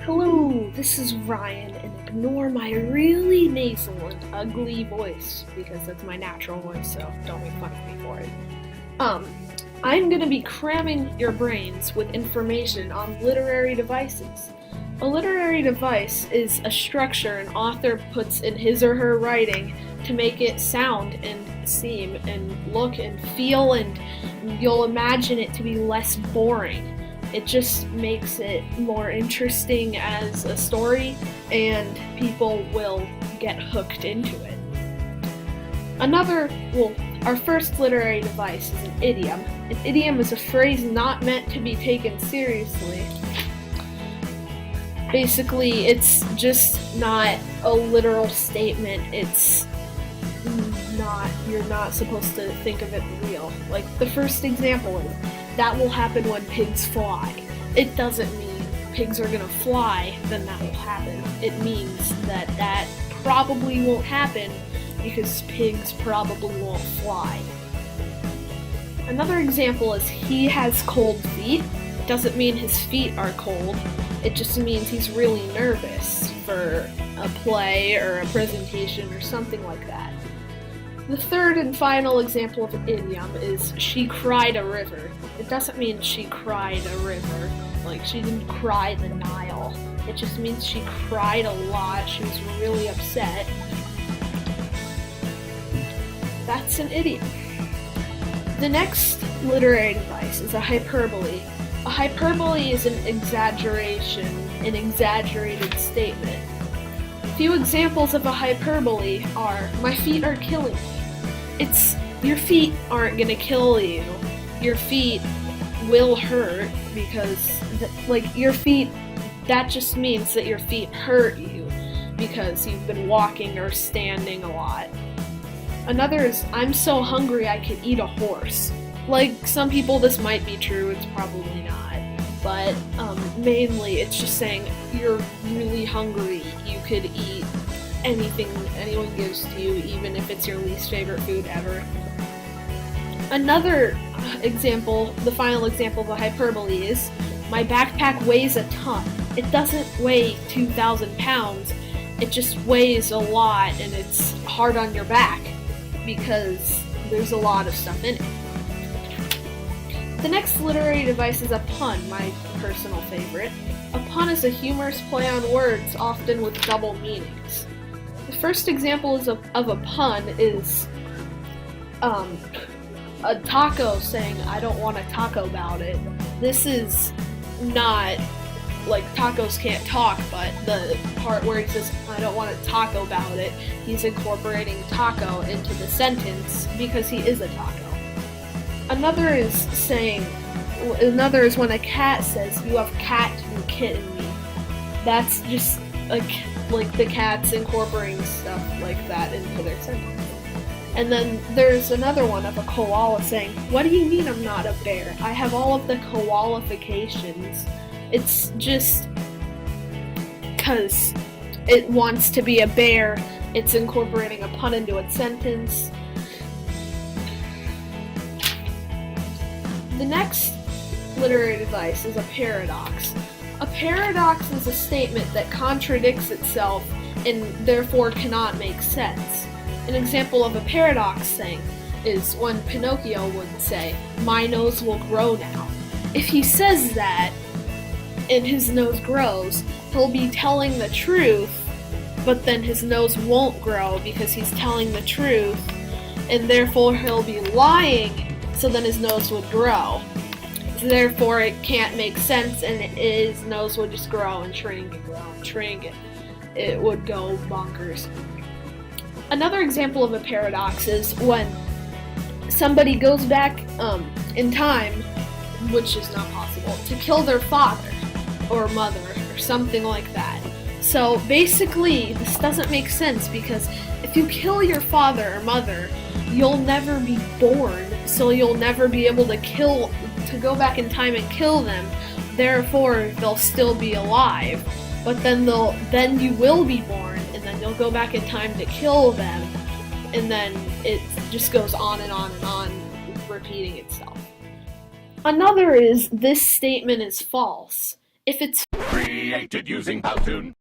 Hello, this is Ryan, and ignore my really nasal and ugly voice, because that's my natural voice, so don't make fun of me for it. Um, I'm gonna be cramming your brains with information on literary devices. A literary device is a structure an author puts in his or her writing to make it sound and seem and look and feel, and you'll imagine it to be less boring. It just makes it more interesting as a story, and people will get hooked into it. Our first literary device is an idiom. An idiom is a phrase not meant to be taken seriously. Basically, it's just not a literal statement. You're not supposed to think of it real. Like the first example is, that will happen when pigs fly. It doesn't mean pigs are gonna fly, then that will happen. It means that probably won't happen because pigs probably won't fly. Another example is, he has cold feet. It doesn't mean his feet are cold. It just means he's really nervous for a play or a presentation or something like that. The third and final example of an idiom is, she cried a river. It doesn't mean she cried a river, like she didn't cry the Nile. It just means she cried a lot, she was really upset. That's an idiom. The next literary device is a hyperbole. A hyperbole is an exaggeration, an exaggerated statement. A few examples of a hyperbole are, my feet are killing me. Your feet aren't gonna kill you. Your feet will hurt because, your feet, that just means that your feet hurt you because you've been walking or standing a lot. Another is, I'm so hungry I could eat a horse. Like, some people this might be true, it's probably not. But mainly it's just saying you're really hungry, you could eat anything anyone gives to you, even if it's your least favorite food ever. Another example, the final example of a hyperbole is, my backpack weighs a ton. It doesn't weigh 2,000 pounds, it just weighs a lot, and it's hard on your back because there's a lot of stuff in it. The next literary device is a pun, my personal favorite. A pun is a humorous play on words, often with double meanings. The first example of a pun is a taco saying, I don't want to taco about it. This is not, like, tacos can't talk, but the part where he says, I don't want to taco about it, he's incorporating taco into the sentence because he is a taco. Another is when a cat says, you have cat and kitten me. That's just like the cats incorporating stuff like that into their sentence. And then there's another one of a koala saying, what do you mean I'm not a bear? I have all of the koalifications. It's just because it wants to be a bear, it's incorporating a pun into its sentence. The next literary device is a paradox. A paradox is a statement that contradicts itself and therefore cannot make sense. An example of a paradox saying is when Pinocchio would say, my nose will grow now. If he says that and his nose grows, he'll be telling the truth, but then his nose won't grow because he's telling the truth, and therefore he'll be lying, so then his nose would grow. Therefore it can't make sense, and his nose would just grow and shrink and grow and shrink, and it would go bonkers. Another example of a paradox is when somebody goes back in time, which is not possible, to kill their father or mother or something like that. So basically, this doesn't make sense because if you kill your father or mother, you'll never be born, so you'll never be able to go back in time and kill them. Therefore, they'll still be alive. But then you will be born, and then you'll go back in time to kill them, and then it just goes on and on and on, repeating itself. Another is, this statement is false. If it's Created using Powtoon.